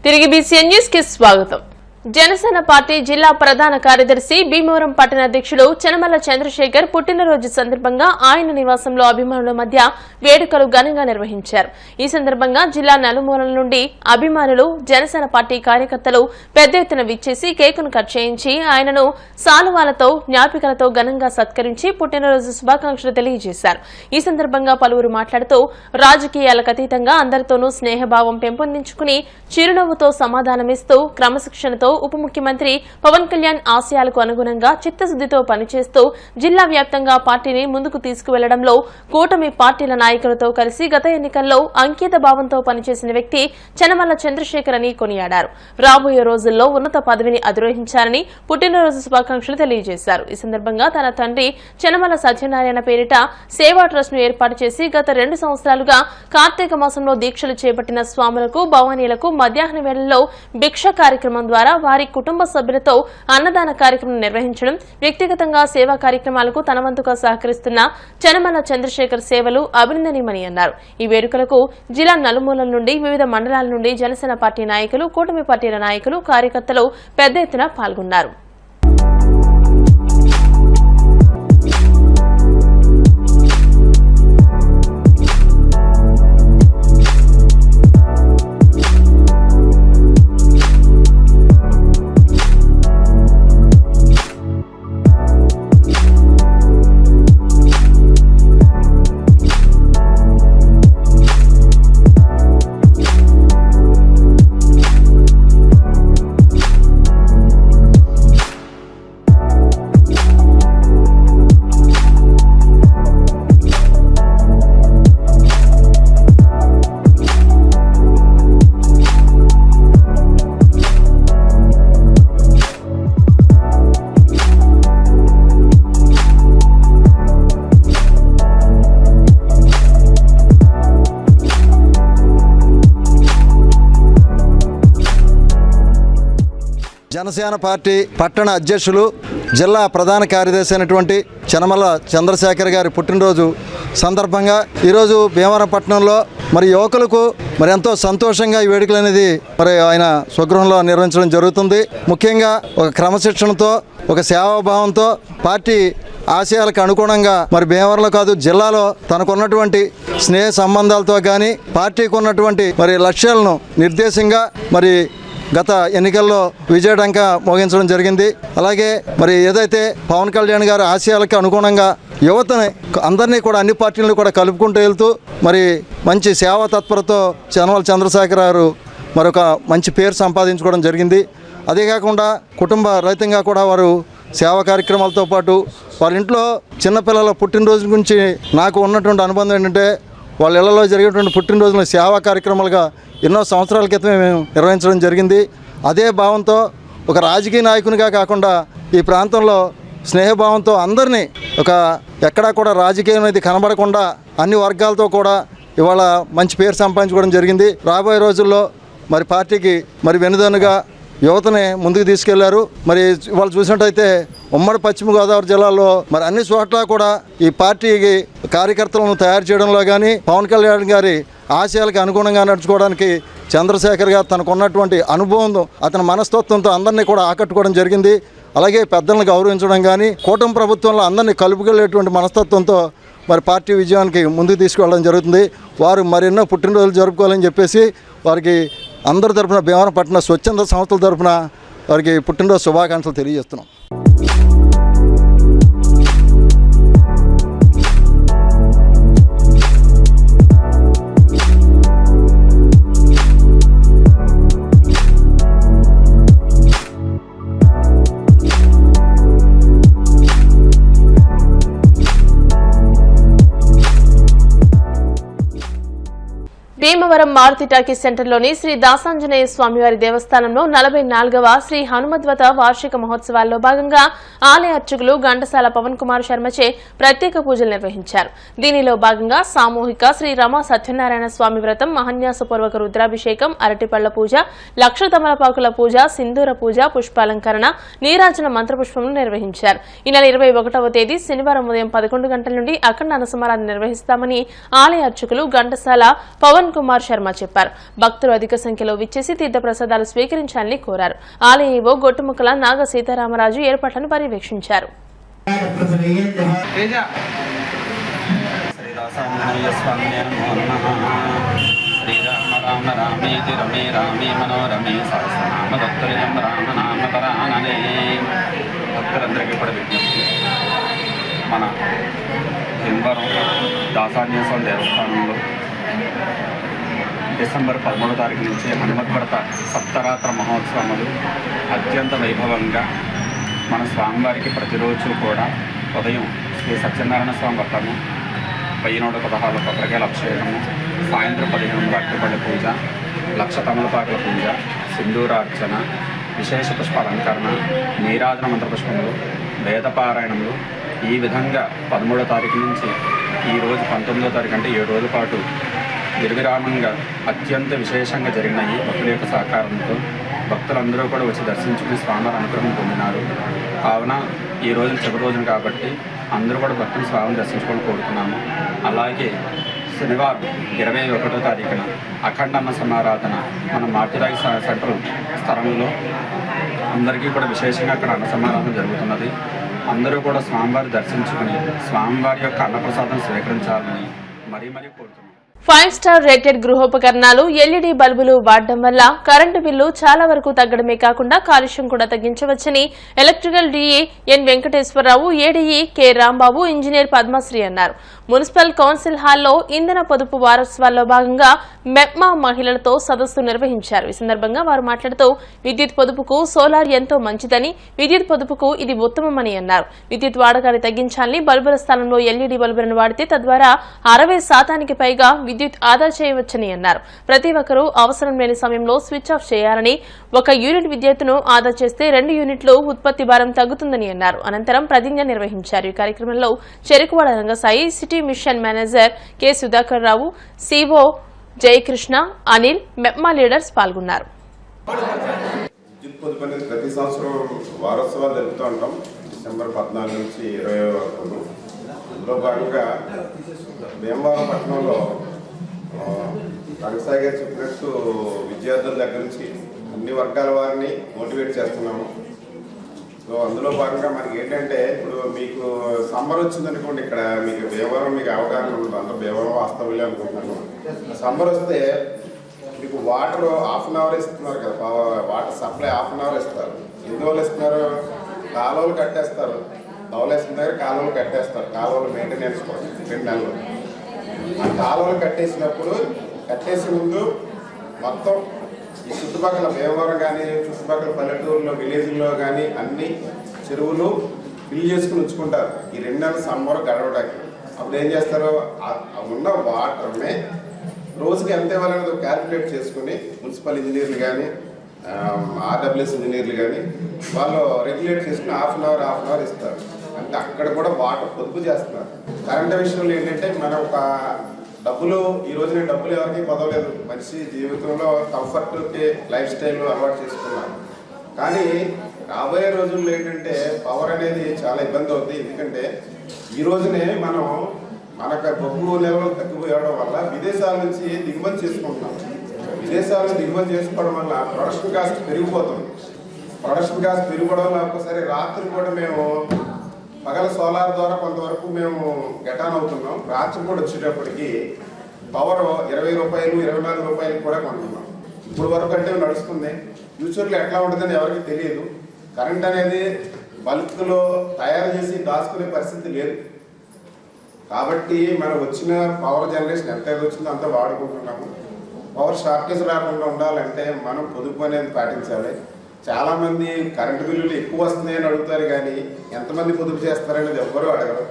తిరిగి BCN news కి స్వాగతం. జనసేన పార్టీ జిల్లా ప్రధాన కార్యదర్శి భీమవరం పట్టణ అధ్యక్షుడు చనమల చంద్రశేఖర్ పుట్టినరోజు సందర్భంగా ఆయన నివాసంలో అభిమానుల మధ్య వేడుకలు ఘనంగా నిర్వహించారు. ఈ సందర్భంగా జిల్లా నలుమూలల నుండి అభిమానులు, జనసేన పార్టీ కార్యకర్తలు పెద్ద ఎత్తున విచ్చేసి కేకును కట్ చేయించి ఆయనను సాలువాలతో, జ్ఞాపికలతో ఘనంగా సత్కరించి పుట్టినరోజు శుభాకాంక్షలు తెలియజేశారు. ఈ సందర్భంగా పలువురు మాట్లాడుతూ రాజకీయాలకు అతీతంగా అందరితోనూ స్నేహభావం పెంపొందించుకుని చిరునవ్వుతో సమాధానమిస్తూ క్రమశిక్షణతో ఉప ముఖ్యమంత్రి పవన్ కళ్యాణ్ ఆశయాలకు అనుగుణంగా చిత్తశుద్దితో పనిచేస్తూ జిల్లా వ్యాప్తంగా పార్టీని ముందుకు తీసుకువెళ్లడంలో కూటమి పార్టీల నాయకులతో కలిసి గత ఎన్నికల్లో అంకిత భావంతో పనిచేసిన వ్యక్తి చనమల చంద్రశేఖర్ అని కొనియాడారు. రాబోయే రోజుల్లో ఉన్నత పదవిని అధిరోహించాలని పుట్టినరోజు శుభాకాంక్షలు తెలియజేశారు. ఈ సందర్భంగా తన తండ్రి చనమల సత్యనారాయణ పేరిట సేవా ట్రస్ట్ ను ఏర్పాటు చేసి గత 2 సంవత్సరాలుగా కార్తీక మాసంలో దీక్షలు చేపట్టిన స్వాములకు, భవానీలకు మధ్యాహ్న వేళల్లో భిక్ష కార్యక్రమం ద్వారా వారి కుటుంబ సభ్యులతో అన్నదాన కార్యక్రమం నిర్వహించడం, వ్యక్తిగతంగా సేవా కార్యక్రమాలకు తన వంతుగా సహకరిస్తున్న చనమల చంద్రశేఖర్ సేవలు అభినందనీయమని అన్నారు. ఈ వేడుకలకు జిల్లా నలుమూలల నుండి, వివిధ మండలాల నుండి జనసేన పార్టీ నాయకులు, కూటమి పార్టీల నాయకులు, కార్యకర్తలు పెద్ద ఎత్తున పాల్గొన్నారు. జనసేన పార్టీ పట్టణ అధ్యక్షులు, జిల్లా ప్రధాన కార్యదర్శి అయినటువంటి చనమల చంద్రశేఖర్ గారి పుట్టినరోజు సందర్భంగా ఈరోజు భీమవరం పట్టణంలో యువకులకు ఎంతో సంతోషంగా ఈ వేడుకలు అనేది ఆయన స్వగృహంలో నిర్వహించడం జరుగుతుంది. ముఖ్యంగా ఒక క్రమశిక్షణతో, ఒక సేవాభావంతో పార్టీ ఆశయాలకు అనుగుణంగా భీమవరంలో కాదు జిల్లాలో తనకున్నటువంటి స్నేహ సంబంధాలతో కానీ పార్టీకి ఉన్నటువంటి లక్ష్యాలను నిర్దేశంగా గత ఎన్నికల్లో విజయడంక మోగించడం జరిగింది. అలాగే ఏదైతే పవన్ కళ్యాణ్ గారి ఆశయాలకు అనుగుణంగా యువతని అందరినీ కూడా, అన్ని పార్టీలను కూడా కలుపుకుంటూ వెళ్తూ మంచి సేవా తత్పరతో చనమల చంద్రశేఖర్ గారు మరొక మంచి పేరు సంపాదించుకోవడం జరిగింది. అదే కాకుండా కుటుంబ రహితంగా కూడా వారు సేవా కార్యక్రమాలతో పాటు వారి ఇంట్లో చిన్నపిల్లల పుట్టినరోజు గురించి నాకు ఉన్నటువంటి అనుబంధం ఏంటంటే, వాళ్ళ ఇళ్లలో జరిగేటువంటి పుట్టినరోజులను సేవా కార్యక్రమాలుగా ఎన్నో సంవత్సరాల క్రితమే మేము నిర్వహించడం జరిగింది. అదే భావంతో ఒక రాజకీయ నాయకునిగా కాకుండా ఈ ప్రాంతంలో స్నేహభావంతో అందరినీ ఎక్కడా కూడా రాజకీయం అనేది కనబడకుండా అన్ని వర్గాలతో కూడా ఇవాళ మంచి పేరు సంపాదించుకోవడం జరిగింది. రాబోయే రోజుల్లో పార్టీకి వెనుదన్నుగా యువతని ముందుకు తీసుకెళ్లారు. ఇవాళ చూసినట్టయితే ఉమ్మడి పశ్చిమ గోదావరి జిల్లాలో అన్ని చోట్ల కూడా ఈ పార్టీకి కార్యకర్తలను తయారు చేయడంలో కానీ, పవన్ కళ్యాణ్ గారి ఆశయాలకు అనుగుణంగా నడుచుకోవడానికి చంద్రశేఖర్ గారు తనకున్నటువంటి అనుభవం, అతని మనస్తత్వంతో అందరినీ కూడా ఆకట్టుకోవడం జరిగింది. అలాగే పెద్దలను గౌరవించడం కానీ, కూటమి ప్రభుత్వంలో అందరినీ కలుపుకెళ్ళేటువంటి మనస్తత్వంతో పార్టీ విజయానికి ముందుకు తీసుకువెళ్ళడం జరుగుతుంది. వారు మరెన్నో పుట్టినరోజులు జరుపుకోవాలని చెప్పేసి వారికి అందరి తరఫున, భీమవరం పట్టణ స్వచ్ఛంద సంస్థల తరఫున వారికి పుట్టినరోజు శుభాకాంక్షలు తెలియజేస్తున్నాం. భీమవరం మారుతి టాకీస్ సెంటర్లోని శ్రీ దాసాంజనేయ స్వామివారి దేవస్థానంలో 44వ శ్రీ హనుమద్వత వార్షిక మహోత్సవాల్లో భాగంగా ఆలయ అర్చకులు ఘంటసాల పవన్ కుమార్ శర్మచే ప్రత్యేక పూజలు నిర్వహించారు. దీనిలో భాగంగా సామూహిక శ్రీ రమ సత్యనారాయణ స్వామి వ్రతం, మహాన్యాసపూర్వక రుద్రాభిషేకం, అరటిపళ్ల పూజ, లక్ష తమలపాకుల పూజ, సింధూర పూజ, పుష్పాలంకరణ, నీరాజన మంత్రపుష్పములు నిర్వహించారు. ఈ నెల 21వ తేదీ శనివారం ఉదయం 11 గంటల నుండి అఖండ అనసమారాధన నిర్వహిస్తామని ఆలయ అర్చకులు ఘంటసాల పవన్ కుమార్ శర్మ వర్మ చెప్పారు. భక్తులు అధిక సంఖ్యలో విచ్చేసి తీర్థప్రసాదాలు స్వీకరించాలని కోరారు. ఆలయ ఈవో గొట్టుముక్కల నాగ సీతారామరాజు ఏర్పాట్లను పర్యవేక్షించారు. శ్రీరామ రామ రామేతి రమే రామే మనోరమే సహస్రనామ దత్తరిజం రామనామ పరాననే. భక్తులందరికీ కూడా విజ్ఞప్తి, మన భీమవరం దాసాన్యేశ్వర దేవస్థానంలో డిసెంబర్ 13వ తారీఖు నుంచి హనుమద్భరత సప్తరాత్ర మహోత్సవములు అత్యంత వైభవంగా మన స్వామివారికి ప్రతిరోజు కూడా ఉదయం శ్రీ సత్యనారాయణ స్వామి వ్రతము, 1116 కొబ్బరికాయల అభిషేకము, సాయంత్రం 15 అరటిపళ్ళ పూజ, 1,00,000 తమలపాకుల పూజ, సింధూరార్చన, విశేష పుష్ప అలంకరణ, నీరాజన మంత్రపుష్పములు, వేదపారాయణములు ఈ విధంగా 13వ తారీఖు నుంచి ఈరోజు 19వ తారీఖు అంటే 7 రోజుల పాటు నిర్విరామంగా అత్యంత విశేషంగా జరిగినాయి. భక్తుల యొక్క సహకారంతో భక్తులందరూ కూడా వచ్చి దర్శించుకుని స్వామివారి అనుగ్రహం పొందినారు. కావున ఈ రోజు చివరి రోజున కాబట్టి అందరూ కూడా భక్తులు స్వామిని దర్శించుకొని కోరుతున్నాము. అలాగే శనివారం 21వ తారీఖున అఖండ అన్న సమారాధన మన మార్టిరాయి సెంట్రల్ స్థలంలో అందరికీ కూడా విశేషంగా అక్కడ అన్న సమారాధన జరుగుతున్నది. అందరూ కూడా స్వామివారి దర్శించుకుని స్వామివారి యొక్క అన్నప్రసాదం స్వీకరించాలని మరీ కోరుతున్నాం. 5 స్టార్ రేటెడ్ గృహోపకరణాలు ఎల్ఈడీ బల్బులు వాడడం వల్ల కరెంటు బిల్లు చాలా వరకు తగ్గడమే కాకుండా కాలుష్యం కూడా తగ్గించవచ్చని electrical DE N Venkateswararao, ADE K Rambabu, engineer Padmasri అన్నారు. మున్సిపల్ కౌన్సిల్ హాల్లో ఇంధన పొదుపు వారోత్సవాల్లో భాగంగా మెప్మా మహిళలతో సదస్సు నిర్వహించారు. ఈ సందర్భంగా వారు మాట్లాడుతూ విద్యుత్ పొదుపుకు సోలార్ ఎంతో మంచిదని, విద్యుత్ పొదుపుకు ఇది ఉత్తమమని అన్నారు. విద్యుత్ వాడకాన్ని తగ్గించాలని, బల్బుల స్థానంలో ఎల్ఈడీ బల్బులను వాడితే తద్వారా 60% పైగా విద్యుత్ ఆదా చేయవచ్చని అన్నారు. ప్రతి ఒక్కరూ అవసరం లేని సమయంలో స్విచ్ ఆఫ్ చేయాలని, 1 యూనిట్ విద్యుత్తును ఆదా చేస్తే 2 యూనిట్లు ఉత్పత్తి భారం తగ్గుతుందని అన్నారు. అనంతరం ప్రతిజ్ఞ నిర్వహించారు. ఈ కార్యక్రమంలో Cherukuvada Rangasai, city mission manager K Sudhakar Rao, CO Jayakrishna, Anil, MEPMA leaders పాల్గొన్నారు. విద్యుత్ పొదుపు అనేది ప్రతి సంవత్సరం వారోత్సవాలు జరుపుతూ ఉంటాం. డిసెంబర్ 14 నుంచి 20 వరకు. అందులో భాగంగా భీమవరం పట్టణంలో రంగసాయి గారు చెప్పినట్టు విద్యార్థుల దగ్గర నుంచి అన్ని వర్గాల వారిని మోటివేట్ చేస్తున్నాము. సో అందులో భాగంగా మనకి ఏంటంటే, ఇప్పుడు మీకు సమ్మర్ వచ్చిందనుకోండి, ఇక్కడ మీకు భీమవరం మీకు అవగాహన ఉంటుంది, అందరూ భీమవరం వాస్తవ్యం అనుకుంటున్నాను. సమ్మర్ వస్తే మీకు వాటర్ 1/2 అవర్ ఇస్తున్నారు కదా, వాటర్ సప్లై 1/2 అవర్ ఇస్తారు. ఎందువల్ల ఇస్తున్నారు? కాలువలు కట్టేస్తారు, దవలేసిన దగ్గర కాలువలు కట్టేస్తారు. కాలువలు మెయింటెనెన్స్ కోసం 2 నెలలు. ఆ కాలువలు కట్టేసే ముందు మొత్తం ఈ చుట్టుపక్కల భీమవరం కానీ చుట్టుపక్కల పల్లెటూరులో విలేజ్లో కానీ అన్ని చెరువులు ఫిల్ చేసుకుని ఉంచుకుంటారు ఈ 2 నెలల సమ్మర్ గడవడానికి. అప్పుడు ఏం చేస్తారు, ఉన్న వాటర్ని రోజుకి ఎంత ఇవ్వాలనేది క్యాల్కులేట్ చేసుకుని మున్సిపల్ ఇంజనీర్లు కానీ ఆర్డబ్ల్యూఎస్ ఇంజనీర్లు కానీ వాళ్ళు రెగ్యులేట్ చేసుకుని 1/2 అవర్ ఇస్తారు. అంటే అక్కడ కూడా వాటర్ పొదుపు చేస్తున్నారు. కరెంట్ విషయంలో ఏంటంటే, మన ఒక డబ్బులు ఈ రోజున డబ్బులు ఎవరికి పొదవలేదు. మనిషి జీవితంలో కంఫర్ట్కి లైఫ్ స్టైల్ అలవాటు చేసుకున్నారు. కానీ రాబోయే రోజుల్లో ఏంటంటే పవర్ అనేది చాలా ఇబ్బంది అవుతుంది. ఎందుకంటే ఈ రోజునే మనకు బొగ్గు లెవెల్ తగ్గిపోయడం వల్ల విదేశాల నుంచి దిగుమతి చేసుకుంటున్నాం. విదేశాలను దిగుమతి చేసుకోవడం వల్ల ప్రొడక్షన్ కాస్ట్ పెరిగిపోతుంది. ప్రొడక్షన్ కాస్ట్ పెరిగిపోవడం వల్ల ఒక్కసారి రాత్రి కూడా మేము పగల సోలార్ ద్వారా కొంతవరకు మేము గెటాన్ అవుతున్నాం. రాత్రి కూడా వచ్చేటప్పటికి పవర్ 20 రూపాయలు 24 రూపాయలు కూడా కొంటున్నాం. ఇప్పుడు వరకు అంటే నడుస్తుంది. ఫ్యూచర్లో ఎట్లా ఉంటుందని ఎవరికి తెలియదు. కరెంట్ అనేది బల్క్లో తయారు చేసి దాచుకునే పరిస్థితి లేదు. కాబట్టి మనం వచ్చిన పవర్ జనరేషన్ ఎంత వచ్చిందో అంత వాడుకుంటున్నాము. పవర్ షార్టేజ్ రాకుండా ఉండాలంటే మనం పొదుపు అనేది పాటించాలి. చాలామంది కరెంటు బిల్లులు ఎక్కువ వస్తున్నాయని అడుగుతారు, కానీ ఎంతమంది పొదుపు చేస్తారనేది ఎవ్వరూ అడగరు.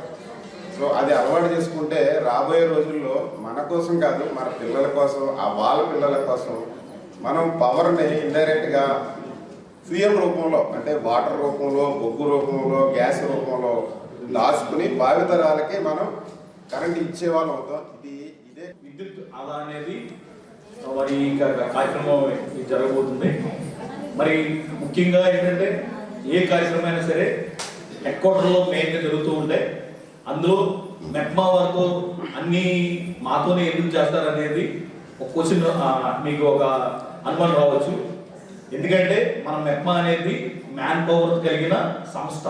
సో అది అలవాటు చేసుకుంటే రాబోయే రోజుల్లో మన కోసం కాదు, మన పిల్లల కోసం, వాళ్ళ పిల్లల కోసం మనం పవర్ని ఇండైరెక్ట్గా ఫ్యూయల్ రూపంలో, అంటే వాటర్ రూపంలో, బొగ్గు రూపంలో, గ్యాస్ రూపంలో దాచుకుని భావితరాలకి మనం కరెంట్ ఇచ్చేవాళ్ళం అవుతాం. ఇదే విద్యుత్ ఆదా అనేది మరి కార్యక్రమం జరగబోతుంది. మరి ముఖ్యంగా ఏంటంటే, ఏ కార్యక్రమం అయినా సరే హెడ్ క్వార్టర్లో మెయిన్గా జరుగుతూ ఉంటే అందులో మెప్మా వారితో అన్ని మాతోనే ఎందుకు చేస్తారనేది ఒక క్వశ్చన్ మీకు ఒక అనుమానం రావచ్చు. ఎందుకంటే మన మెప్మా అనేది మ్యాన్ పవర్ కలిగిన సంస్థ.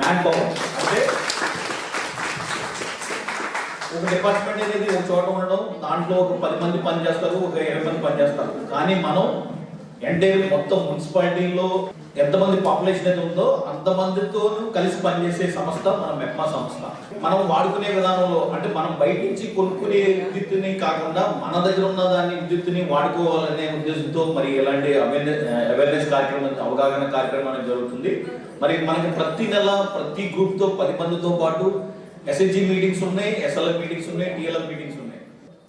మ్యాన్ పవర్ అంటే ఒక డిపార్ట్మెంట్ అనేది ఒక చోట ఉండడం, దాంట్లో ఒక 10 మంది పనిచేస్తారు, ఒక 20 మంది పనిచేస్తారు. కానీ మనం ఎంటైర్ మొత్తం మున్సిపాలిటీలో ఎంతమంది పాపులేషన్ అయితే ఉందో అంతమందితో కలిసి పనిచేసే సంస్థ మన మెప్మా సంస్థ. మనం వాడుకునే విధానంలో అంటే మనం బయట నుంచి కొనుక్కునే విద్యుత్తుని కాకుండా మన దగ్గర ఉన్న దాన్ని విద్యుత్తుని వాడుకోవాలనే ఉద్దేశంతో మరి ఇలాంటి అవేర్నెస్ కార్యక్రమం, అవగాహన కార్యక్రమం అనేది జరుగుతుంది. మరి మనకి ప్రతి నెల ప్రతి గ్రూప్తో 10 మందితో పాటు ఎస్ఎస్జి మీటింగ్స్ ఉన్నాయి, ఎస్ఎల్ఎం మీటింగ్స్ ఉన్నాయి, టీఎల్ఎం మీటింగ్స్ ఉన్నాయి.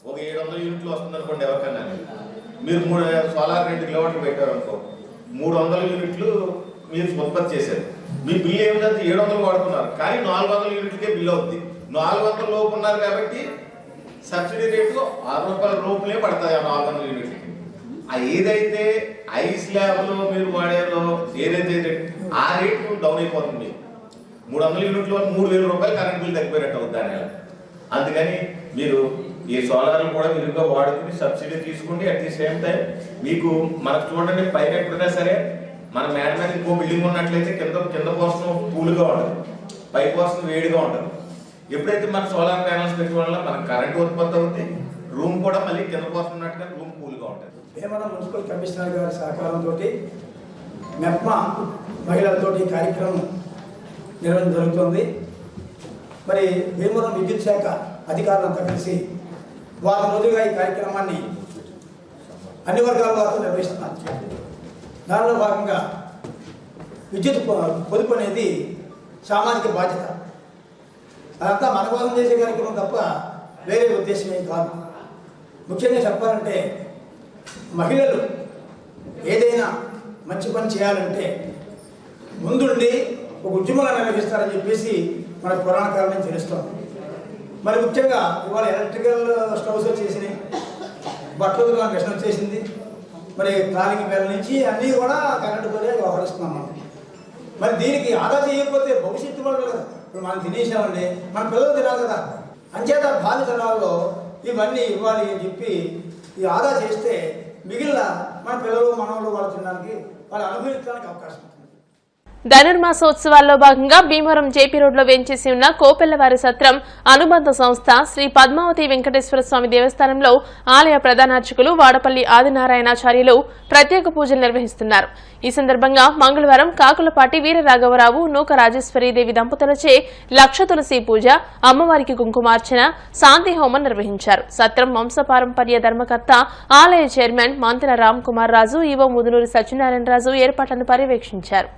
ఒక 700 యూనిట్లు వస్తుంది అనుకోండి ఎవరికన్నా, మీరు 3 సోలార్ 2 కిలోవాట్లు పెట్టారు అనుకో, 300 యూనిట్లు మీరు ఉత్పత్తి చేశారు. మీ బిల్లు ఏమిటంటే 700 వాడుతున్నారు, కానీ 400 యూనిట్లకే బిల్లు అవుతుంది. 400 లోపు ఉన్నారు కాబట్టి సబ్సిడీ రేటు 6 రూపాయల రూపులే పడతాయి ఆ 400 యూనిట్లకి. ఏదైతే ఐ స్లాబ్లో మీరు వాడారో ఏదైతే ఆ రేటు డౌన్ అయిపోతుంది. 300 యూనిట్ల వల్ల 3000 రూపాయలు కరెంట్ బిల్ తగ్గిపోయినట్టు అవుతుంది దాని. అందుకని మీరు ఈ సోలార్లు కూడా విరిగా వాడుకుని సబ్సిడీ తీసుకోండి. అట్ ది సేమ్ టైం మీకు మనకు చూడండి, పైన ఎప్పుడైనా సరే మన మేడ మీద ఇంకో బిల్డింగ్ ఉన్నట్లయితే కింద పోర్షన్ కూల్గా ఉంటుంది, పై పోర్షన్ వేడిగా ఉంటుంది. ఎప్పుడైతే మన సోలార్ ప్యానల్స్ పెట్టడం వల్ల మనకు కరెంట్ ఉత్పత్తి అవుతుంది, రూమ్ కూడా మళ్ళీ కింద పోర్షన్ ఉన్నట్టుగా రూమ్ కూల్గా ఉంటుంది. భీమవరం మున్సిపల్ కమిషనర్ గారి సహకారంతో మెప్మా మహిళలతోటి కార్యక్రమం నిర్వహణ జరుగుతుంది. మరి భీమవరం విద్యుత్ శాఖ అధికారులంతా కలిసి వారం రోజులుగా ఈ కార్యక్రమాన్ని అన్ని వర్గాల వారితో నిర్వహిస్తున్నారు. దానిలో భాగంగా విద్యుత్ పొదుపు అనేది సామాజిక బాధ్యత. అదంతా మన కోసం చేసే కార్యక్రమం తప్ప వేరే ఉద్దేశమే కాదు. ముఖ్యంగా చెప్పాలంటే మహిళలు ఏదైనా మంచి పని చేయాలంటే ముందుండి ఒక ఉద్యమంగా నిర్వహిస్తారని చెప్పేసి మన పురాణ కాలం నుంచి తెలుస్తాం. మరి ముఖ్యంగా ఇవాళ ఎలక్ట్రికల్ స్టవ్స్ వచ్చేసినాయి, బట్టలు మిషన్ వచ్చేసింది, మరి ట్రాలింగ్ బెల్ నుంచి అన్నీ కూడా కరెంటుతోనే వ్యవహరిస్తున్నాం మనం. మరి దీనికి ఆదా చేయకపోతే భవిష్యత్తు వాళ్ళు కదా, ఇప్పుడు మనం తినేసామండి, మన పిల్లలు తినాలి కదా. అంచేత బాధ్యతరాల్లో ఇవన్నీ ఇవ్వాలి అని చెప్పి ఈ ఆదా చేస్తే మిగిలిన మన పిల్లలు మనవలు వాళ్ళు తినడానికి వాళ్ళు అనుభవించడానికి అవకాశం ఉంటుంది. ధనుర్మాసోత్సవాల్లో భాగంగా భీమవరం జేపీ రోడ్లో వేంచేసి ఉన్న కోపెల్లవారి సత్రం అనుబంధ సంస్థ శ్రీ పద్మావతి వెంకటేశ్వర స్వామి దేవస్థానంలో ఆలయ ప్రధానార్చకులు వాడపల్లి ఆదినారాయణాచార్యులు ప్రత్యేక పూజలు నిర్వహిస్తున్నారు. ఈ సందర్భంగా మంగళవారం కాకులపాటి వీరరాఘవరావు నూక రాజేశ్వరీదేవి దంపతులచే లక్ష తులసి పూజ, అమ్మవారికి కుంకుమార్చన, శాంతి హోమం నిర్వహించారు. సత్రం వంశపారంపర్య ధర్మకర్త ఆలయ చైర్మన్ మంతెన రామ్ కుమార్ రాజు, ఈవో ముదునూరి సత్యనారాయణరాజు ఏర్పాట్లను పర్యవేక్షించారు.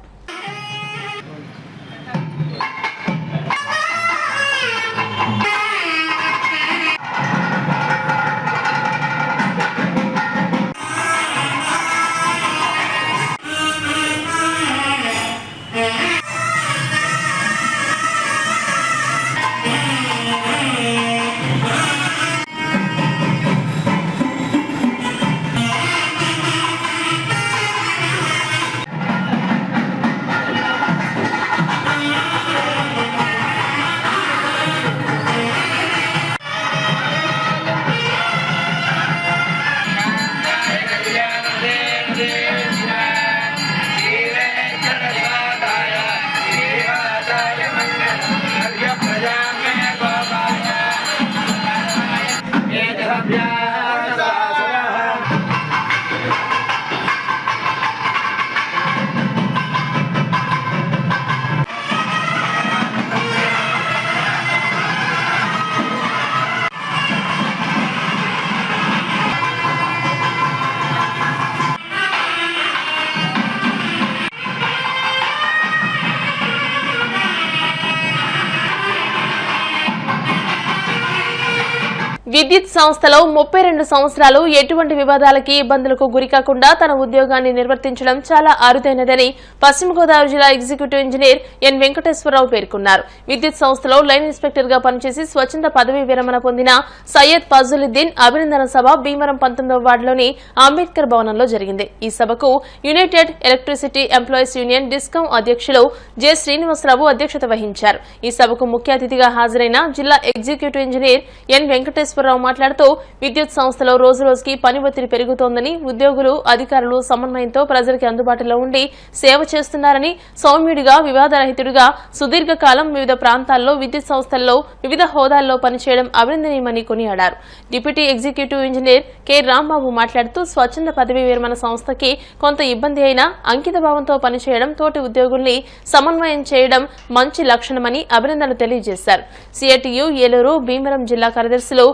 విద్యుత్ సంస్థలో 32 సంవత్సరాలు ఎటువంటి వివాదాలకి ఇబ్బందులకు గురికాకుండా తన ఉద్యోగాన్ని నిర్వర్తించడం చాలా అరుదైనదని పశ్చిమ గోదావరి జిల్లా ఎగ్జిక్యూటివ్ ఇంజనీర్ ఎన్ వెంకటేశ్వరరావు పేర్కొన్నారు. విద్యుత్ సంస్థలో లైన్ ఇన్స్పెక్టర్ గా పనిచేసి స్వచ్ఛంద పదవీ విరమణ పొందిన సయ్యద్ ఫజలుద్దీన్ అభినందన సభ భీమవరం 19వ వార్డులోని అంబేద్కర్ భవనంలో జరిగింది. ఈ సభకు యునైటెడ్ ఎలక్ట్రిసిటీ ఎంప్లాయీస్ యూనియన్ డిస్కాం అధ్యక్షులు జె శ్రీనివాసరావు అధ్యక్షత వహించారు. ఈ సభకు ముఖ్య అతిథిగా హాజరైన జిల్లా executive engineer N Venkateswararao Eswararao మాట్లాడుతూ విద్యుత్ సంస్థలో రోజురోజుకి పని ఒత్తిడి పెరుగుతోందని, ఉద్యోగులు అధికారులు సమన్వయంతో ప్రజలకి అందుబాటులో ఉండి సేవ చేస్తున్నారని, సౌమ్యుడిగా వివాదరహితుడిగా సుదీర్ఘకాలం వివిధ ప్రాంతాల్లో విద్యుత్ సంస్థల్లో వివిధ హోదాల్లో పనిచేయడం అభినందనీయమని కొనియాడారు. Deputy executive engineer K Rambabu మాట్లాడుతూ స్వచ్ఛంద పదవీ విరమణ సంస్థకి కొంత ఇబ్బంది అయినా అంకితభావంతో పనిచేయడం, తోటి ఉద్యోగుల్ని సమన్వయం చేయడం మంచి లక్షణమని అభినందనలు తెలియజేశారు. సిఐటియు ఏలూరు భీమవరం జిల్లా కార్యదర్శులు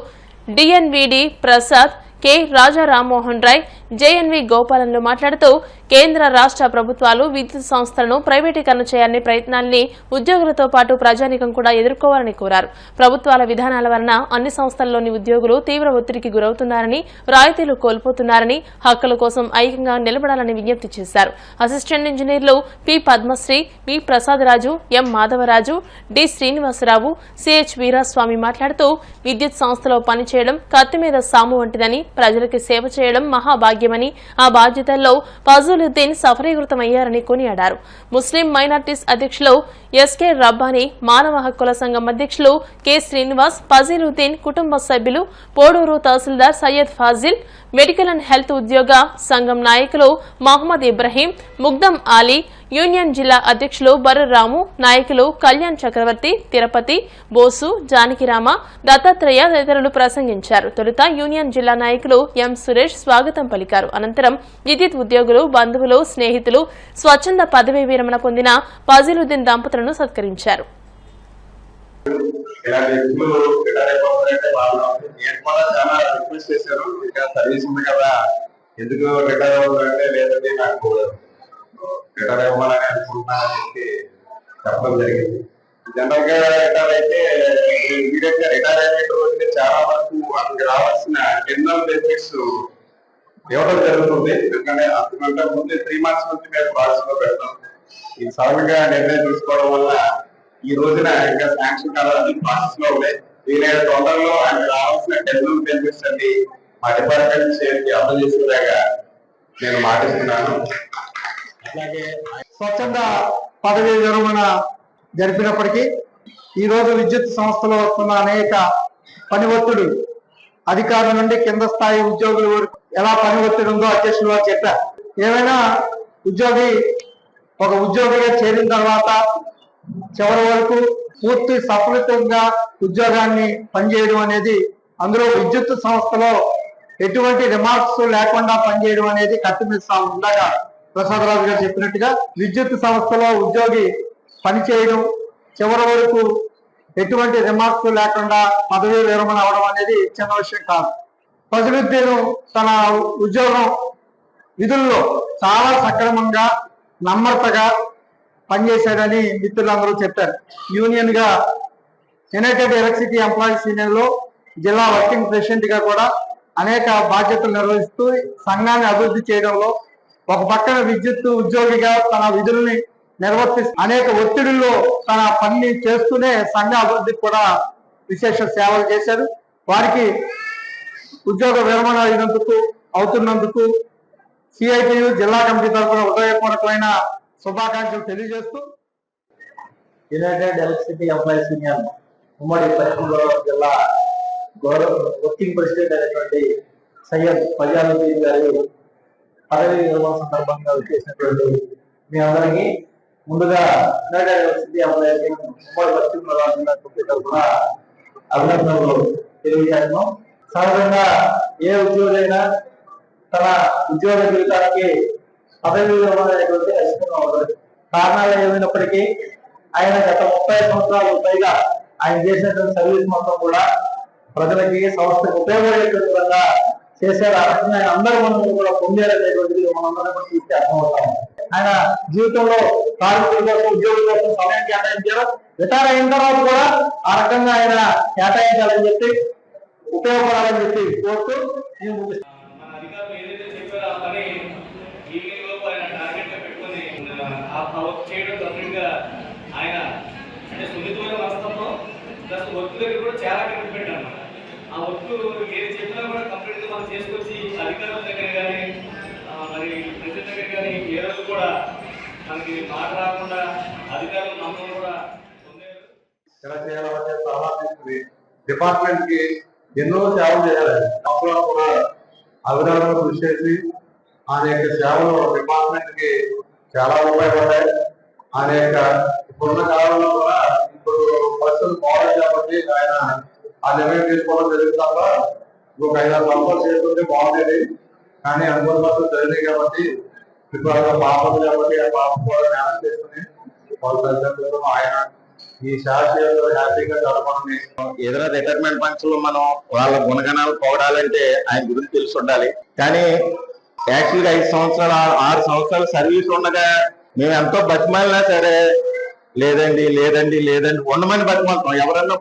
DNVD Prasad, K Raja Rammohan Roy, JNV గోపాలన్లు మాట్లాడుతూ కేంద్ర రాష్ట్ర ప్రభుత్వాలు విద్యుత్ సంస్థలను ప్రైవేటీకరణ చేయాలనే ప్రయత్నాల్ని ఉద్యోగులతో పాటు ప్రజానీకం కూడా ఎదుర్కోవాలని కోరారు. ప్రభుత్వాల విధానాల వలన అన్ని సంస్థల్లోని ఉద్యోగులు తీవ్ర ఒత్తిడికి గురవుతున్నారని, రాయితీలు కోల్పోతున్నారని, హక్కుల కోసం ఐక్యంగా నిలబడాలని విజ్ఞప్తి చేశారు. అసిస్టెంట్ ఇంజనీర్లు పి పద్మశ్రీ, పి ప్రసాదరాజు, ఎం మాధవరాజు, డి శ్రీనివాసరావు, సిహెచ్ వీరాస్వామి మాట్లాడుతూ విద్యుత్ సంస్థలో పనిచేయడం కత్తి మీద సాము వంటిదని, ప్రజలకి సేవ చేయడం మహాభాగ్యమని, ఆ బాధ్యతల్లో ఫజలుద్దీన్ సఫలీకృతమయ్యారని కొనియాడారు. ముస్లిం మైనార్టీస్ అధ్యక్షులు ఎస్కే రబ్బానీ, మానవ హక్కుల సంఘం అధ్యక్షులు కె శ్రీనివాస్, ఫజీలుద్దీన్ కుటుంబ సభ్యులు, పోడూరు తహసీల్దార్ Syed Fazil, medical and health ఉద్యోగ సంఘం నాయకులు మహమ్మద్ ఇబ్రహీం, ముగ్దం ఆలీ, యూనియన్ జిల్లా అధ్యక్షులు బర్రరాము, నాయకులు కళ్యాణ్ చక్రవర్తి, తిరుపతి, బోసు, జానకిరామ, దత్తాత్రేయ తదితరులు ప్రసంగించారు. తొలుత యూనియన్ జిల్లా నాయకులు ఎం సురేష్ స్వాగతం పలికారు. అనంతరం విద్యుత్ ఉద్యోగులు, బంధువులు, స్నేహితులు స్వచ్ఛంద పదవీ విరమణ పొందిన ఫజీలుద్దీన్ దంపతులను సత్కరించారు. ఇలాంటి వ్యక్తులు రిటైర్ అయిపోతారంటే వాళ్ళు నేను కూడా చాలా రిక్వెస్ట్ చేశారు, ఇంకా సర్వీస్ ఉంది కదా ఎందుకు రిటైర్ అవ్వాలంటే లేదంటే నాకు రిటైర్ అవ్వాలని అనుకుంటున్నానని చెప్పి చెప్పడం జరిగింది. జనరల్ గా రిటైర్ అయితే ఇమీడియట్ గా రిటైర్ అయిన రోజునే చాలా వరకు అతనికి రావాల్సిన ఎన్నో బెనిఫిట్స్ ఇవ్వడం జరుగుతుంది. ఎందుకంటే అంతకంటే ముందు 3 months నుంచి మేము ప్రాసెస్ లో పెడతాం. ఈ సడన్ గా నిర్ణయం తీసుకోవడం వల్ల ఈ రోజున ఇంకా శాంక్షన్ కావాలని ప్రాసెస్ లో ఉన్నాయి. వీలైన తొందరలో ఆయనకు రావాల్సిన ఎన్నో బెనిఫిట్స్ అన్ని మా డిపార్ట్మెంట్ చేసి అమలు చేసేలాగా నేను మాటిస్తున్నాను. అలాగే స్వచ్ఛంద పదవీ విరమణ జరిపినప్పటికీ ఈ రోజు విద్యుత్ సంస్థలో వస్తున్న అనేక పని ఒత్తిడి అధికారుల నుండి కింద స్థాయి ఉద్యోగుల వరకు ఎలా పని ఒత్తిడి ఉందో అధ్యక్షులు వారు చెప్పారు. ఏమైనా ఒక ఉద్యోగిగా చేరిన తర్వాత చివరి వరకు పూర్తి సఫలితంగా ఉద్యోగాన్ని పనిచేయడం అనేది, అందులో విద్యుత్ సంస్థలో ఎటువంటి రిమార్క్స్ లేకుండా పనిచేయడం అనేది కత్తి మీద సాము. ఇందాక ప్రసాదరాజు గారు చెప్పినట్టుగా విద్యుత్ సంస్థలో ఉద్యోగి పనిచేయడం చివరి వరకు ఎటువంటి రిమార్క్స్ లేకుండా పదవీ విరమణ అవడం అనేది చిన్న విషయం కాదు. ఫజలుద్దీన్ తన ఉద్యోగం విధుల్లో చాలా సక్రమంగా నమ్రతగా పనిచేశాడని మిత్రులందరూ చెప్పారు. యూనియన్ గా యునైటెడ్ ఎలక్ట్రిసిటీ ఎంప్లాయీస్ యూనియన్ లో జిల్లా వర్కింగ్ ప్రెసిడెంట్ గా కూడా అనేక బాధ్యతలు నిర్వహిస్తూ సంఘాన్ని అభివృద్ధి చేయడంలో, ఒక పక్కన విద్యుత్ ఉద్యోగిగా తన విధుల్ని నిర్వర్తిస్తూ అనేక ఒత్తిడిల్లో తన పని చేస్తూనే సంఘ అభివృద్ధికి కూడా విశేష సేవలు చేశారు. వారికి ఉద్యోగ విరమణ అవుతున్నందుకు సిఐటియు జిల్లా కమిటీ తరఫున హృదయపూర్వకమైన శుభాకాంక్షలు తెలియజేస్తూ, యునైటెడ్ ఎలక్ట్రిసిటీ ఎంప్లాయీస్ యూనియన్ ఉమ్మడి పశ్చిమ గోదావరి జిల్లా వర్కింగ్ ప్రెసిడెంట్ అయినటువంటి సయ్యద్ ఫజలుద్దీన్ గారి పదవీ విరమణ సందర్భంగా వచ్చేసినటువంటి మీ అందరికీ ముందుగా యునైటెడ్ ఎలక్ట్రిసిటీ ఎంప్లాయీస్ యూనియన్ ఉమ్మడి పశ్చిమ గోదావరి జిల్లా కమిటీ తరఫున అభినందనలు తెలియజేస్తున్నాం. సహజంగా ఏ ఉద్యోగైనా తన ఉద్యోగ జీవితానికి పదవీ విరమణ అనేటువంటి ఖచ్చితంగా ఉంటుంది. కారణాలు ఏమైనప్పటికీ ఆయన గత 30 సంవత్సరాలు పైగా ఆయన చేసినటువంటి సర్వీస్ మొత్తం కూడా ప్రజలకి, సంస్థకు ఉపయోగపడేటువంటి విధంగా చేశారు. ఆయన అందరూ మనం కూడా పొందారనేటువంటిది మనందరం కూడా చూస్తే అర్థమవుతాము. ఆయన జీవితంలో కార్మికుల కోసం, ఉద్యోగుల కోసం సమయం కేటాయించారు. రిటైర్ అయిన తర్వాత కూడా ఆ రకంగా ఆయన కేటాయించాలని చెప్పి, ఉపయోగపడాలని చెప్పి కోరుతూ నేను ముగిస్తాను. ఆయన అంటే సున్నితమైన మనస్తత్వం ప్లస్ వర్క్ దగ్గర కూడా చాలా కమిట్మెంట్ అన్నమాట. ఆ వర్క్ ఏది చెప్పినా కూడా కంప్లీట్గా మనం చేసుకొచ్చి అధికారుల దగ్గర కానీ మరి ప్రెసిడెంట్ దగ్గర కానీ ఏ రోజు కూడా మనకి మాట రాకుండా అధికారులు నమ్మకం కూడా ఎలా చేయాలంటే చాలా డిపార్ట్మెంట్ కి ఎన్నో సేవలు చేయాలి. సంవత్సరాలు కూడా అవిరామంగా కృషి చేసి ఆయన యొక్క సేవలు డిపార్ట్మెంట్ కి చాలా ఉపయోగపడ్డాయి. ఆయన యొక్క ఇప్పుడున్న కాలంలో కూడా ఇప్పుడు పరిస్థితులు బాగుంది కాబట్టి ఆయన ఆ నిర్ణయం తీసుకోవడం జరుగుతుందా ఇంకొక 5-6 సంవత్సరాలు చేసుకుంటే బాగుండేది. కానీ అనుకున్న పరిస్థితులు జరిగినాయి కాబట్టి ఇప్పుడు పాప ఉంది కాబట్టి ఆ పాప కూడా జ్ఞానం చేసుకుని వాళ్ళ తల్లిదండ్రులు ఆయన ఈ శాస్త్రీయంలో హ్యాపీగా జరపడం. ఏదైనా రిటైర్మెంట్ ఫంక్షన్ లో మనం వాళ్ళ గుణగణాలు పొగడాలంటే ఆయన గురించి తెలిసి ఉండాలి. కానీ యాక్చువల్గా 5 సంవత్సరాలు 6 సంవత్సరాలు సర్వీస్ ఉండగా మేము ఎంతో బతిమాలినా సరే లేదండి లేదండి లేదండి ఉండమని బతిమాలుతాం. ఎవరన్నా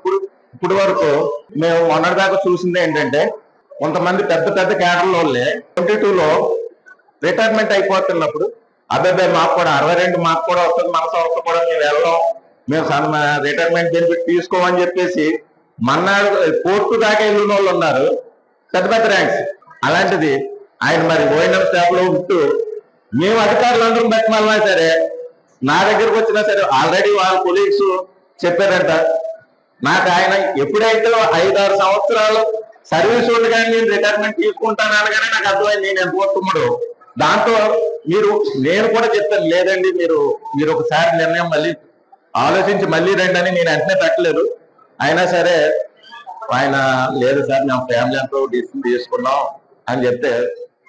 ఇప్పుడు వరకు మేము మొన్నటిదాకా చూసింది ఏంటంటే కొంతమంది పెద్ద పెద్ద క్యాడర్ల వాళ్ళే 22లో రిటైర్మెంట్ అయిపోతున్నప్పుడు అబ్బాయి మాకు కూడా 62 మాకు కూడా వస్తుంది, మన సంస్థ కూడా మేము వెళ్ళాం, మేము రిటైర్మెంట్ బెనిఫిట్ తీసుకోమని చెప్పేసి మన్నాడు కోర్టు దాకా వెళ్ళిన వాళ్ళు ఉన్నారు, పెద్ద పెద్ద ర్యాంక్స్. అలాంటిది ఆయన మరి ఓఎన్ఎం స్టాఫ్ లో ఉంటూ మేము అధికారులు అందరం బతిమాలినా సరే నా దగ్గరకు వచ్చినా సరే ఆల్రెడీ వాళ్ళ కొలీగ్స్ చెప్పారంట నాకు ఆయన ఎప్పుడైతే 5-6 సంవత్సరాలు సర్వీస్ ఉండగానే నేను రిటైర్మెంట్ తీసుకుంటాను అనగానే నాకు అర్థమైంది నేను ఎంత పోతున్నాడు. దాంతో నేను కూడా చెప్తాను లేదండి మీరు ఒకసారి నిర్ణయం మళ్ళీ ఆలోచించి మళ్ళీ రండి అని నేను వెంటనే పెట్టలేదు. అయినా సరే ఆయన లేదు సార్ మేము ఫ్యామిలీ అంతా డిసిషన్ తీసుకున్నాం అని చెప్తే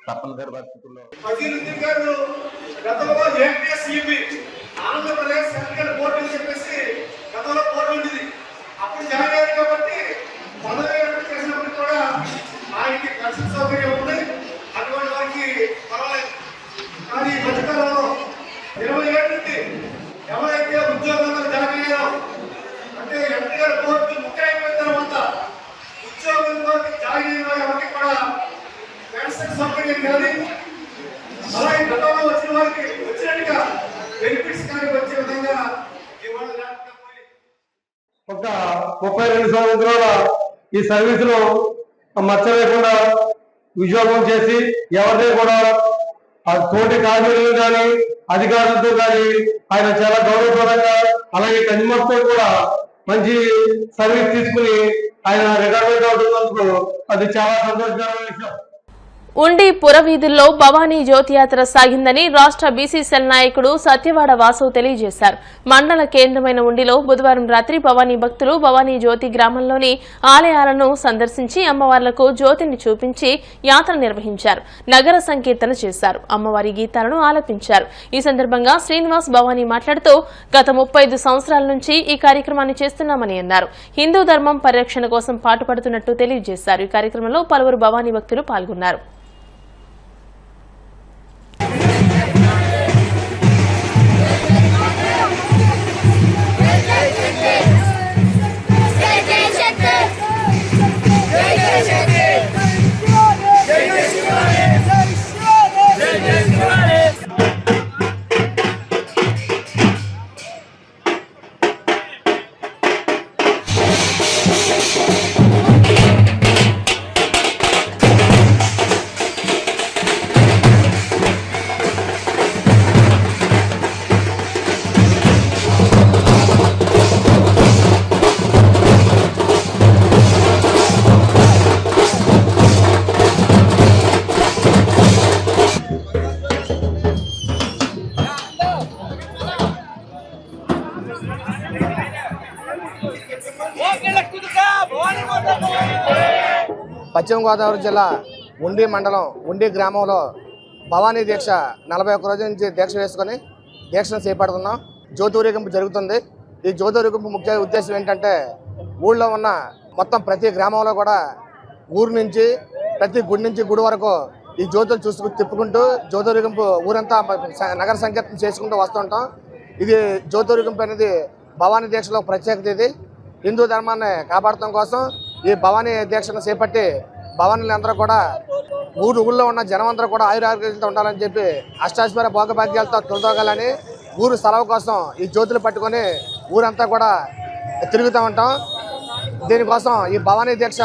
తప్పనిసరి పరిస్థితుల్లో ఆంధ్రప్రదేశ్ సెంట్రల్ బోర్డు అని చెప్పేసి గతంలో బోర్డు ఉండేది. అప్పుడు జాయిన్ అయ్యారు కాబట్టి మొదలు చేసినప్పుడు కూడా ఆయనకి పెన్షన్ సౌకర్యం ఉంది, అటువంటి వారికి పర్వాలేదు. కానీ ఈ మధ్యకాలంలో 20 ఏళ్ళ నుండి ఎవరైతే ఉద్యోగంలో జాయిన్ అయ్యారో అంటే ఎన్టీఆర్ బోర్డు ముఖ్య అయిపోయిన తర్వాత ఉద్యోగంలో జాయిన్ అయిన ఎవరికి కూడా పెన్షన్ సౌకర్యం కానీ అలాగే గతంలో వచ్చిన వారికి వచ్చినట్టుగా బెనిఫిట్స్ కానీ వచ్చే విధంగా ఒక 32 సంవత్సరాల ఈ సర్వీస్ లో మచ్చ లేకుండా ఉద్యోగం చేసి ఎవరిని కూడా తోటి కార్మికులు కానీ అధికారులతో కానీ ఆయన చాలా గౌరవప్రదంగా అలాగే కన్జ్యూమర్స్ కూడా మంచి సర్వీస్ తీసుకుని ఆయన రిటైర్మెంట్ అవుతున్నందుకు అది చాలా సంతోషకరమైన విషయం. ఉండి పురవీధుల్లో భవానీ జ్యోతియాత్ర సాగిందని రాష్ట్ర బీసీ సెల్ నాయకుడు సత్యవాడ వాసు తెలియజేశారు. మండల కేంద్రమైన ఉండిలో బుధవారం రాత్రి భవానీ భక్తులు భవానీ జ్యోతి గ్రామంలోని ఆలయాలను సందర్శించి అమ్మవార్లకు జ్యోతిని చూపించి యాత్ర నిర్వహించారు. నగర సంకీర్తన చేశారు. అమ్మవారి గీతాలను ఆలపించారు. ఈ సందర్భంగా శ్రీనివాస్ భవానీ మాట్లాడుతూ గత 35 సంవత్సరాల నుంచి ఈ కార్యక్రమాన్ని చేస్తున్నామని అన్నారు. హిందూ ధర్మం పరిరక్షణ కోసం పాటుపడుతున్నట్టు తెలియజేశారు. ఈ కార్యక్రమంలో పలువురు భవానీ భక్తులు పాల్గొన్నారు. పశ్చిమ గోదావరి జిల్లా ఉండి మండలం ఉండి గ్రామంలో భవానీ దీక్ష 41 రోజుల నుంచి దీక్ష వేసుకొని దీక్షను చేపడుతున్నాం. జ్యోతిఊరేగింపు జరుగుతుంది. ఈ జ్యోతిఊరేగింపు ముఖ్య ఉద్దేశం ఏంటంటే ఊళ్ళో ఉన్న మొత్తం ప్రతి గ్రామంలో కూడా ఊరు నుంచి ప్రతి గుడి నుంచి గుడి వరకు ఈ జ్యోతులు తిప్పుకుంటూ జ్యోతిఊరేగింపు ఊరంతా నగర సంకీర్తన చేసుకుంటూ వస్తుంటాం. ఇది జ్యోతిఊరేగింపు అనేది భవానీ దీక్షలో ప్రత్యేకత. ఇది హిందూ ధర్మాన్ని కాపాడటం కోసం ఈ భవానీ దీక్షను చేపట్టి భవానీలు అందరూ కూడా ఊళ్ళో ఉన్న జనం అందరూ కూడా ఆయురారోగ్యాలతో ఉండాలని చెప్పి అష్టాశ్వర భోగభాగ్యాలతో తొలతోగాలని ఊరు సెలవు కోసం ఈ జ్యోతులు పట్టుకొని ఊరంతా కూడా తిరుగుతూ ఉంటాం. దీనికోసం ఈ భవానీ దీక్ష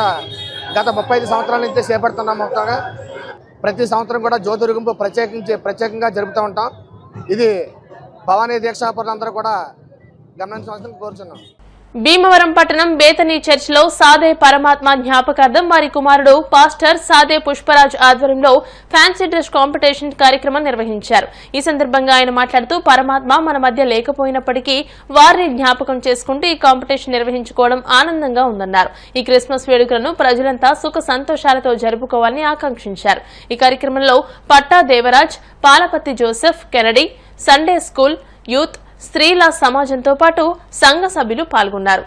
గత 35 సంవత్సరాల నుంచి చేపడుతున్నాం. మొత్తంగా ప్రతి సంవత్సరం కూడా జ్యోతిఊరేగింపు ప్రత్యేకంగా జరుపుతూ ఉంటాం. ఇది భవానీ దీక్షాపరులందరూ కూడా గమనించవలసింది కోరుచున్నాం. భీమవరం పట్టణం బేతనీ చర్చిలో సాదే పరమాత్మ జ్ఞాపకార్థం వారి కుమారుడు పాస్టర్ సాదే పుష్పరాజ్ ఆధ్వర్యంలో ఫ్యాన్సీ డ్రెస్ కాంపిటీషన్ కార్యక్రమం నిర్వహించారు. ఈ సందర్భంగా ఆయన మాట్లాడుతూ పరమాత్మ మన మధ్య లేకపోయినప్పటికీ వారిని జ్ఞాపకం చేసుకుంటూ ఈ కాంపిటీషన్ నిర్వహించుకోవడం ఆనందంగా ఉందన్నారు. ఈ క్రిస్మస్ వేడుకలను ప్రజలంతా సుఖ సంతోషాలతో జరుపుకోవాలని ఆకాంక్షించారు. ఈ కార్యక్రమంలో Patta Devaraj, Palapatti Joseph, Kennedy, Sunday school, youth, స్త్రీల సమాజంతో పాటు సంఘ సభ్యులు పాల్గొన్నారు.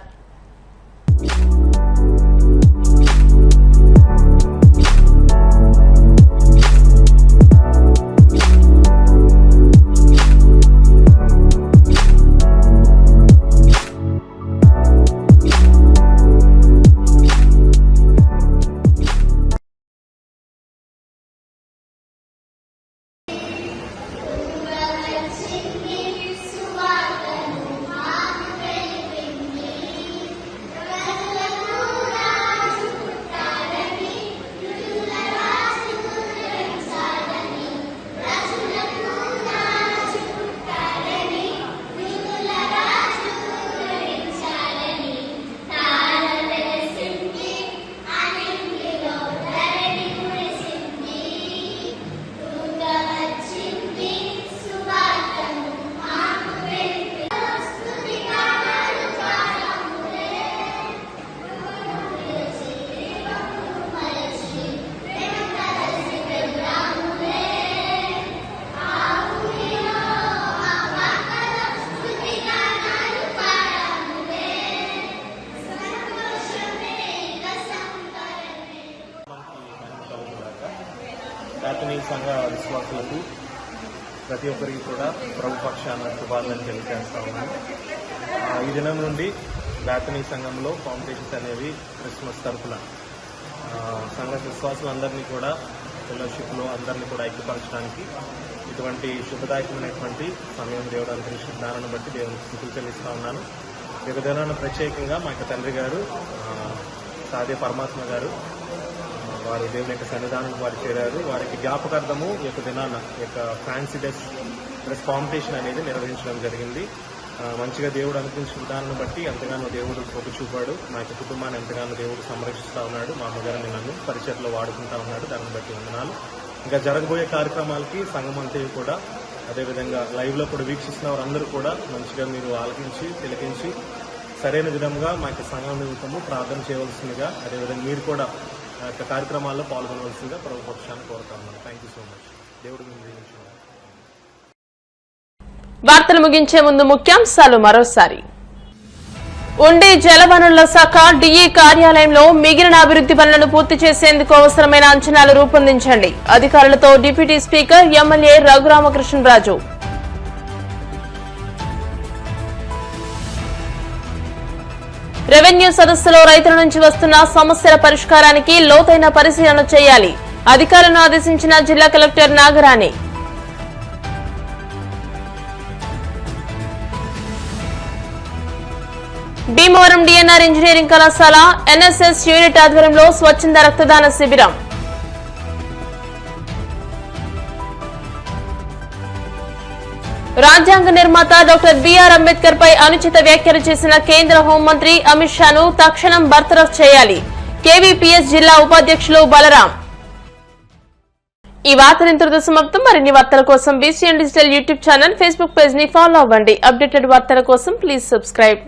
బేతనీ సంఘ విశ్వాసులకు ప్రతి ఒక్కరికి కూడా ప్రభు పక్షాన శుభాలను తెలియజేస్తా ఉన్నాను. ఈ దినం నుండి బేతనీ సంఘంలో కాంపిటీషన్స్ అనేవి క్రిస్మస్ తరఫున సంఘ విశ్వాసులందరినీ కూడా ఫెలోషిప్లో అందరినీ కూడా ఐక్యపరచడానికి ఇటువంటి శుభదాయకమైనటువంటి సమయం దేవుడు అనుగ్రహించిన దానాన్ని బట్టి దేవునికి స్తుతులు చెల్లిస్తా ఉన్నాను. ఈ దినాన ప్రత్యేకంగా మా యొక్క తండ్రి గారు సాదే పరమాత్మ గారు వారు దేవుని యొక్క సన్నిధానానికి వారు చేరారు. వారికి జ్ఞాపకార్థము ఈ యొక్క దినాన ఈ యొక్క ఫ్యాన్సీ డ్రెస్ కాంపిటీషన్ అనేది నిర్వహించడం జరిగింది. మంచిగా దేవుడు అనుగ్రహించిన విధానాన్ని బట్టి ఎంతగానో దేవుడు పొగ చూపాడు. మా యొక్క కుటుంబాన్ని ఎంతగానో దేవుడు సంరక్షిస్తూ ఉన్నాడు. మా అమ్మగారిని నన్ను పరిచయలో వాడుకుంటా ఉన్నాడు. దాన్ని బట్టి వందనాలు. ఇంకా జరగబోయే కార్యక్రమాలకి సంఘం అంతా కూడా అదేవిధంగా లైవ్లో కూడా వీక్షిస్తున్న వారందరూ కూడా మంచిగా మీరు ఆలకించి తిలకించి సరైన విధంగా మా యొక్క సంఘం నిమిత్తము ప్రార్థన చేయవలసిందిగా అదేవిధంగా మీరు కూడా ఆ యొక్క కార్యక్రమాల్లో పాల్గొనవలసిందిగా ప్రభు పక్షాన్ని కోరుతాను. Thank you so much. దేవుడు మీరు దీవించును. వార్తలు ముగించే ముందు ముఖ్యాంశాలు మరోసారి. ఉండే జలవనరుల శాఖ డిఈ కార్యాలయంలో మిగిలిన అభివృద్ధి పనులను పూర్తి చేసేందుకు అవసరమైన అంచనాలు రూపొందించండి. అధికారులతో deputy speaker MLA Raghuramakrishnaraju. Revenue సదస్సులో రైతుల నుంచి వస్తున్న సమస్యల పరిష్కారానికి లోతైన పరిశీలన చేయాలి. అధికారులను ఆదేశించిన జిల్లా collector Nagarani. Bhimavaram DNR engineering కళాశాల ఎన్ఎస్ఎస్ యూనిట్ ఆధ్వర్యంలో స్వచ్ఛంద రక్తదాన శిబిరం. రాజ్యాంగ నిర్మాత డాక్టర్ బిఆర్ అంబేద్కర్ పై అనుచిత వ్యాఖ్యలు చేసిన కేంద్ర హోంమంత్రి అమిత్ షాను తక్షణం బర్తరఫ్ చేయాలి. కేవీపీఎస్ జిల్లా ఉపాధ్యక్షులు బలరాం. ఈ వార్తలు ఇంతటితో సమాప్తం. మరిన్ని వార్తల కోసం BCN digital YouTube channel, Facebook page ని ఫాలో అవ్వండి. అప్డేటెడ్ వార్తల కోసం ప్లీజ్ సబ్స్క్రైబ్.